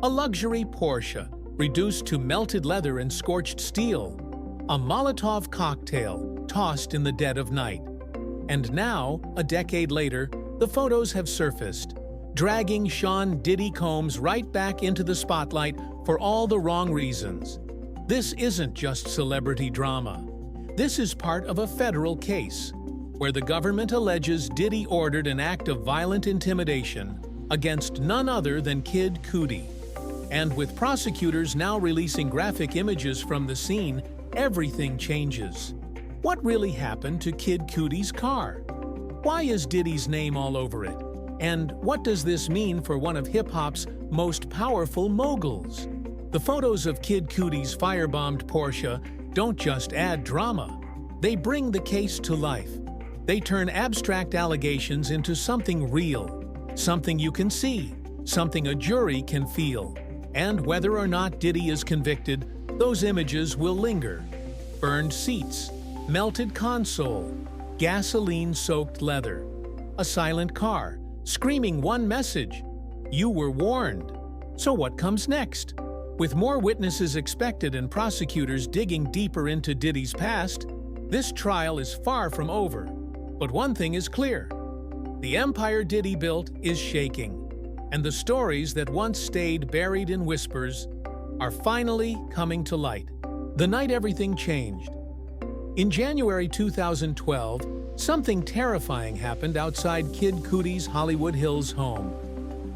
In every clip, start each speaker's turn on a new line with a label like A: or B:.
A: a luxury Porsche reduced to melted leather and scorched steel, a Molotov cocktail tossed in the dead of night. And now, a decade later, the photos have surfaced, dragging Sean Diddy Combs right back into the spotlight for all the wrong reasons. This isn't just celebrity drama. This is part of a federal case, where the government alleges Diddy ordered an act of violent intimidation against none other than Kid Cudi. And with prosecutors now releasing graphic images from the scene, everything changes. What really happened to Kid Cudi's car? Why is Diddy's name all over it? And what does this mean for one of hip-hop's most powerful moguls? The photos of Kid Cudi's firebombed Porsche don't just add drama. They bring the case to life. They turn abstract allegations into something real, something you can see, something a jury can feel. And whether or not Diddy is convicted, those images will linger. Burned seats, melted console, gasoline-soaked leather, a silent car, screaming one message: "You were warned." So what comes next? With more witnesses expected and prosecutors digging deeper into Diddy's past, this trial is far from over. But one thing is clear: the empire Diddy built is shaking, and the stories that once stayed buried in whispers are finally coming to light. The night everything changed. In January 2012, something terrifying happened outside Kid Cudi's Hollywood Hills home.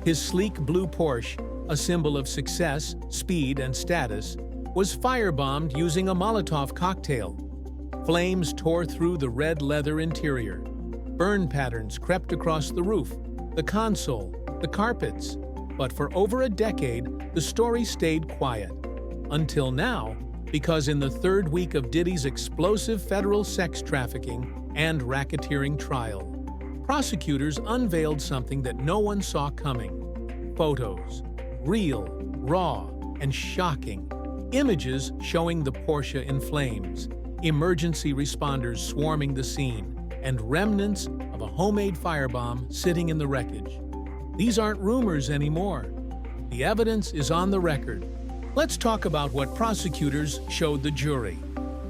A: His sleek blue Porsche, a symbol of success, speed, and status, was firebombed using a Molotov cocktail. Flames tore through the red leather interior. Burn patterns crept across the roof, the console, the carpets. But for over a decade, the story stayed quiet. Until now, because in the third week of Diddy's explosive federal sex trafficking and racketeering trial, prosecutors unveiled something that no one saw coming. Photos. Real, raw, and shocking. Images showing the Porsche in flames, emergency responders swarming the scene, and remnants of a homemade firebomb sitting in the wreckage. These aren't rumors anymore. The evidence is on the record. Let's talk about what prosecutors showed the jury.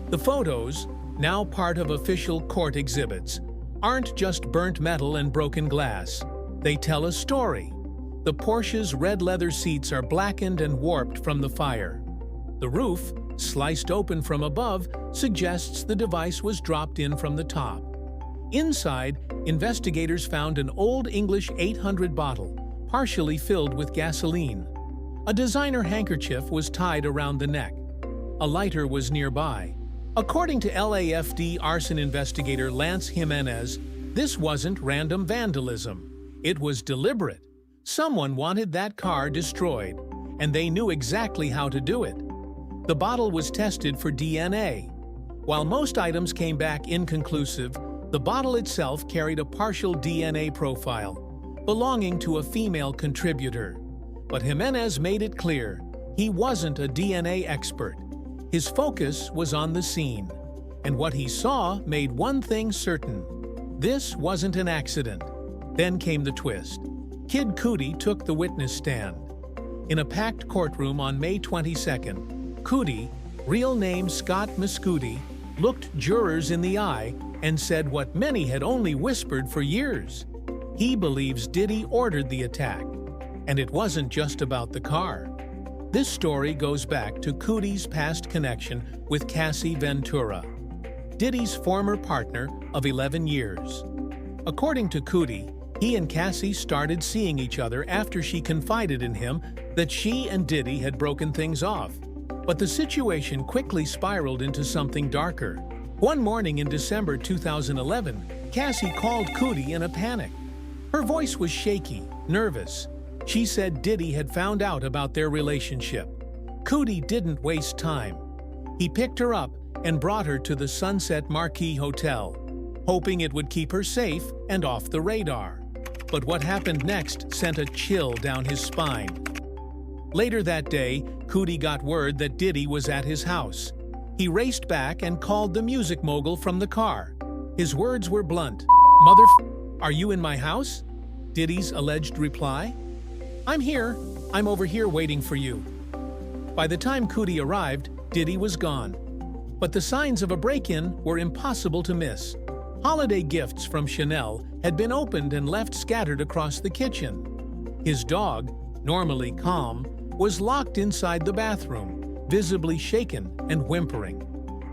A: The photos, now part of official court exhibits, aren't just burnt metal and broken glass. They tell a story. The Porsche's red leather seats are blackened and warped from the fire. The roof, sliced open from above, suggests the device was dropped in from the top. Inside, investigators found an Old English 800 bottle, partially filled with gasoline. A designer handkerchief was tied around the neck. A lighter was nearby. According to LAFD arson investigator Lance Jimenez, this wasn't random vandalism. It was deliberate. Someone wanted that car destroyed, and they knew exactly how to do it. The bottle was tested for DNA. While most items came back inconclusive, the bottle itself carried a partial DNA profile, belonging to a female contributor. But Jimenez made it clear he wasn't a DNA expert. His focus was on the scene, and what he saw made one thing certain: this wasn't an accident. Then came the twist. Kid Cudi took the witness stand. In a packed courtroom on May 22nd, Cudi, real name Scott Mescudi, looked jurors in the eye and said what many had only whispered for years. He believes Diddy ordered the attack, and it wasn't just about the car. This story goes back to Cudi's past connection with Cassie Ventura, Diddy's former partner of 11 years. According to Cudi, he and Cassie started seeing each other after she confided in him that she and Diddy had broken things off. But the situation quickly spiraled into something darker. One morning in December 2011, Cassie called Cudi in a panic. Her voice was shaky, nervous. She said Diddy had found out about their relationship. Cudi didn't waste time. He picked her up and brought her to the Sunset Marquis Hotel, hoping it would keep her safe and off the radar. But what happened next sent a chill down his spine. Later that day, Cudi got word that Diddy was at his house. He raced back and called the music mogul from the car. His words were blunt. "Are you in my house?" Diddy's alleged reply. "I'm here. I'm over here waiting for you." By the time Cudi arrived, Diddy was gone. But the signs of a break-in were impossible to miss. Holiday gifts from Chanel had been opened and left scattered across the kitchen. His dog, normally calm, was locked inside the bathroom, visibly shaken and whimpering.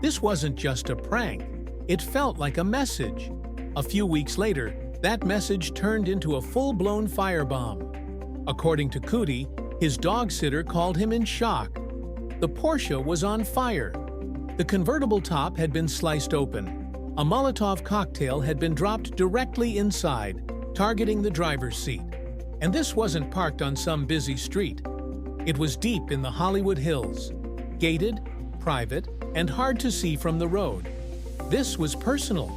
A: This wasn't just a prank. It felt like a message. A few weeks later, that message turned into a full-blown firebomb. According to Cudi, his dog sitter called him in shock. The Porsche was on fire. The convertible top had been sliced open. A Molotov cocktail had been dropped directly inside, targeting the driver's seat. And this wasn't parked on some busy street. It was deep in the Hollywood Hills, gated, private, and hard to see from the road. This was personal.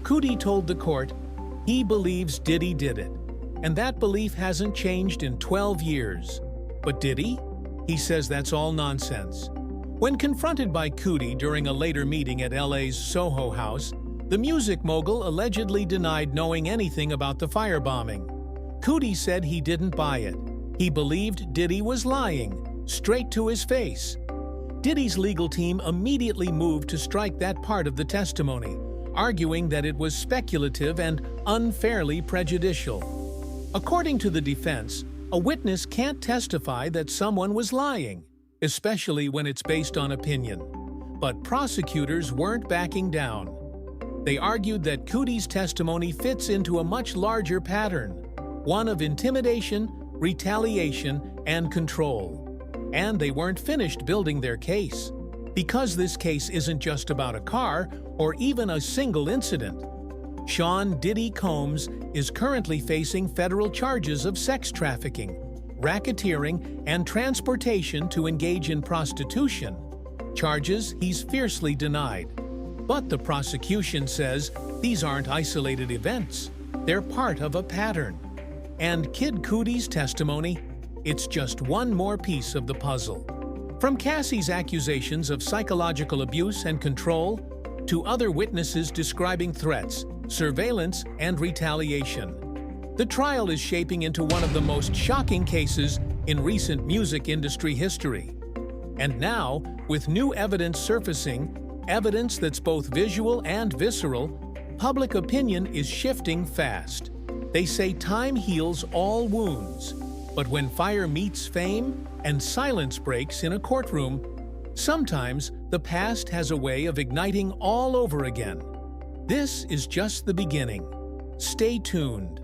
A: Cudi told the court he believes Diddy did it, and that belief hasn't changed in 12 years. But did he? He says that's all nonsense. When confronted by Cudi during a later meeting at LA's Soho House, the music mogul allegedly denied knowing anything about the firebombing. Cudi said he didn't buy it. He believed Diddy was lying, straight to his face. Diddy's legal team immediately moved to strike that part of the testimony, arguing that it was speculative and unfairly prejudicial. According to the defense, a witness can't testify that someone was lying, especially when it's based on opinion. But prosecutors weren't backing down. They argued that Cudi's testimony fits into a much larger pattern, one of intimidation, retaliation, and control. And they weren't finished building their case. Because this case isn't just about a car or even a single incident. Sean "Diddy" Combs is currently facing federal charges of sex trafficking, racketeering, and transportation to engage in prostitution, charges he's fiercely denied. But the prosecution says these aren't isolated events. They're part of a pattern. And Kid Cudi's testimony, it's just one more piece of the puzzle. From Cassie's accusations of psychological abuse and control, to other witnesses describing threats, surveillance, and retaliation. The trial is shaping into one of the most shocking cases in recent music industry history. And now, with new evidence surfacing, evidence that's both visual and visceral, public opinion is shifting fast. They say time heals all wounds, but when fire meets fame and silence breaks in a courtroom, sometimes the past has a way of igniting all over again. This is just the beginning. Stay tuned.